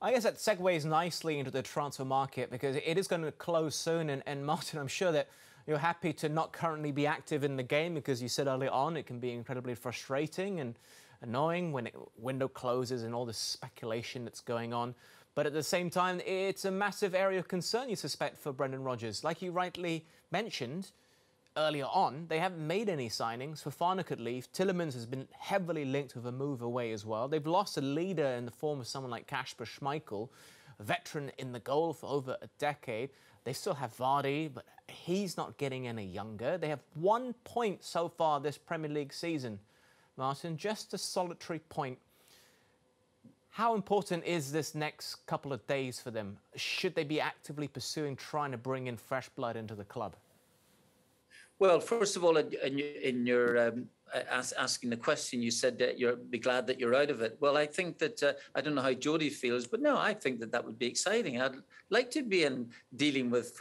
I guess that segues nicely into the transfer market because it is going to close soon. And Martin, I'm sure that you're happy to not currently be active in the game because you said earlier on it can be incredibly frustrating and annoying when window closes and all this speculation that's going on. But at the same time, it's a massive area of concern, you suspect, for Brendan Rodgers. Like you rightly mentioned earlier on, they haven't made any signings. Fofana could leave. Tielemans has been heavily linked with a move away as well. They've lost a leader in the form of someone like Kasper Schmeichel, a veteran in the goal for over a decade. They still have Vardy, but he's not getting any younger. They have 1 point so far this Premier League season. Martin, just a solitary point. How important is this next couple of days for them? Should they be actively pursuing trying to bring in fresh blood into the club? Well, first of all, in your asking the question, you said that you'll be glad that you're out of it. Well, I think that, I don't know how Jody feels, but no, I think that that would be exciting. I'd like to be in dealing with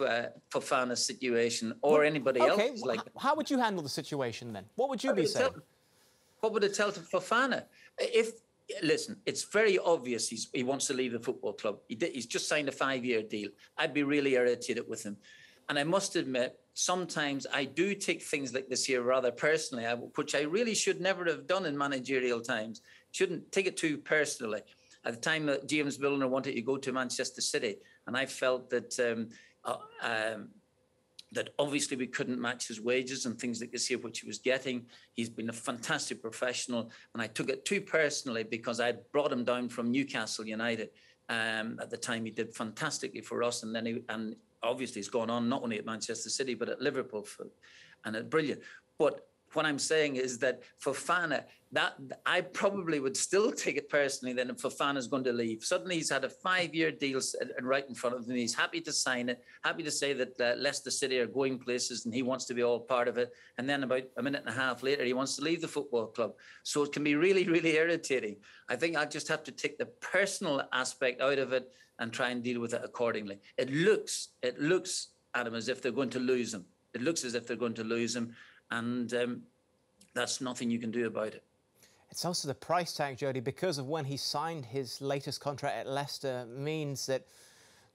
Fofana's situation or anybody else. Like how would you handle the situation then? What would you be saying? What would it tell to Fofana? Listen, it's very obvious he wants to leave the football club. He's just signed a 5-year deal. I'd be really irritated with him. And I must admit, sometimes I do take things like this here rather personally, which I really should never have done in managerial times. Shouldn't take it too personally. At the time that James Milner wanted to go to Manchester City, and I felt that that obviously we couldn't match his wages and things like this here, which he was getting. He's been a fantastic professional, and I took it too personally because I brought him down from Newcastle United. At the time, he did fantastically for us, and then obviously he's gone on not only at Manchester City but at Liverpool, and it's brilliant. But what I'm saying is that Fofana, that I probably would still take it personally then if Fofana's going to leave. Suddenly he's had a 5-year deal right in front of him. He's happy to sign it, happy to say that Leicester City are going places and he wants to be all part of it. And then about a minute and a half later, he wants to leave the football club. So it can be really, really irritating. I think I just have to take the personal aspect out of it and try and deal with it accordingly. It looks, Adam, as if they're going to lose him. It looks as if they're going to lose him. And that's nothing you can do about it. It's also the price tag, Jody, because of when he signed his latest contract at Leicester means that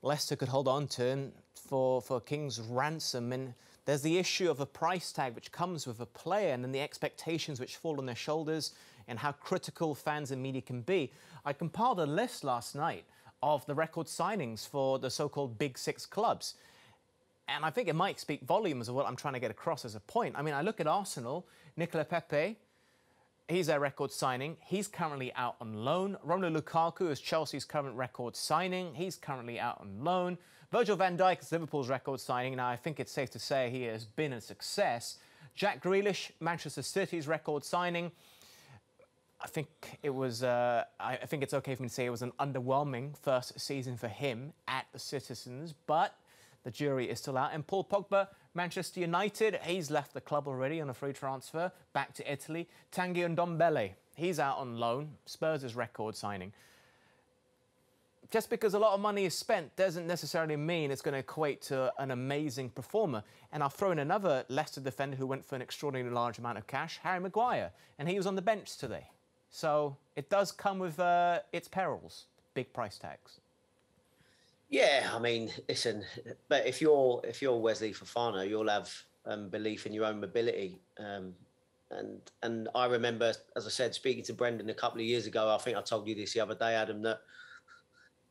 Leicester could hold on to him for king's ransom. And there's the issue of a price tag which comes with a player and then the expectations which fall on their shoulders and how critical fans and media can be. I compiled a list last night of the record signings for the so-called Big Six clubs. And I think it might speak volumes of what I'm trying to get across as a point. I mean, I look at Arsenal, Nicola Pepe, he's their record signing. He's currently out on loan. Romelu Lukaku is Chelsea's current record signing. He's currently out on loan. Virgil van Dijk is Liverpool's record signing. Now, I think it's safe to say he has been a success. Jack Grealish, Manchester City's record signing. I think it was, I think it's okay for me to say it was an underwhelming first season for him at the Citizens, but the jury is still out. And Paul Pogba, Manchester United, he's left the club already on a free transfer back to Italy. Tanguy Ndombele, he's out on loan. Spurs' record signing. Just because a lot of money is spent doesn't necessarily mean it's going to equate to an amazing performer. And I'll throw in another Leicester defender who went for an extraordinarily large amount of cash, Harry Maguire, and he was on the bench today. So it does come with its perils, big price tags. Yeah, I mean, listen, but if you're Wesley Fofana, you'll have belief in your own mobility. And I remember, as I said, speaking to Brendan a couple of years ago. I think I told you this the other day, Adam, that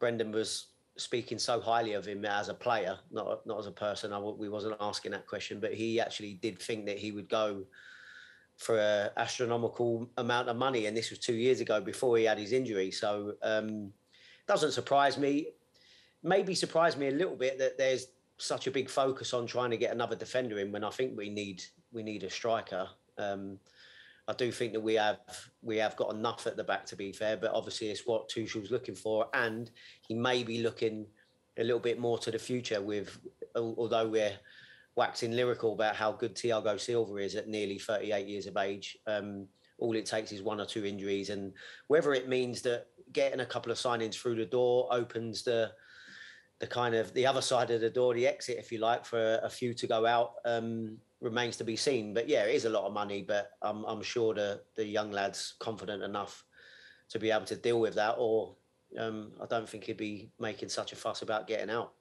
Brendan was speaking so highly of him as a player, not as a person. We wasn't asking that question, but he actually did think that he would go for an astronomical amount of money, and this was 2 years ago before he had his injury. So doesn't surprise me. Maybe surprised me a little bit that there's such a big focus on trying to get another defender in when I think we need a striker. I do think that we have got enough at the back, to be fair, but obviously it's what Tuchel's looking for, and he may be looking a little bit more to the future with, although we're waxing lyrical about how good Thiago Silva is at nearly 38 years of age. All it takes is 1 or 2 injuries, and whether it means that getting a couple of signings through the door opens the kind of the other side of the door, the exit, if you like, for a few to go out, remains to be seen. But yeah, it is a lot of money, but I'm sure the young lad's confident enough to be able to deal with that, or I don't think he'd be making such a fuss about getting out.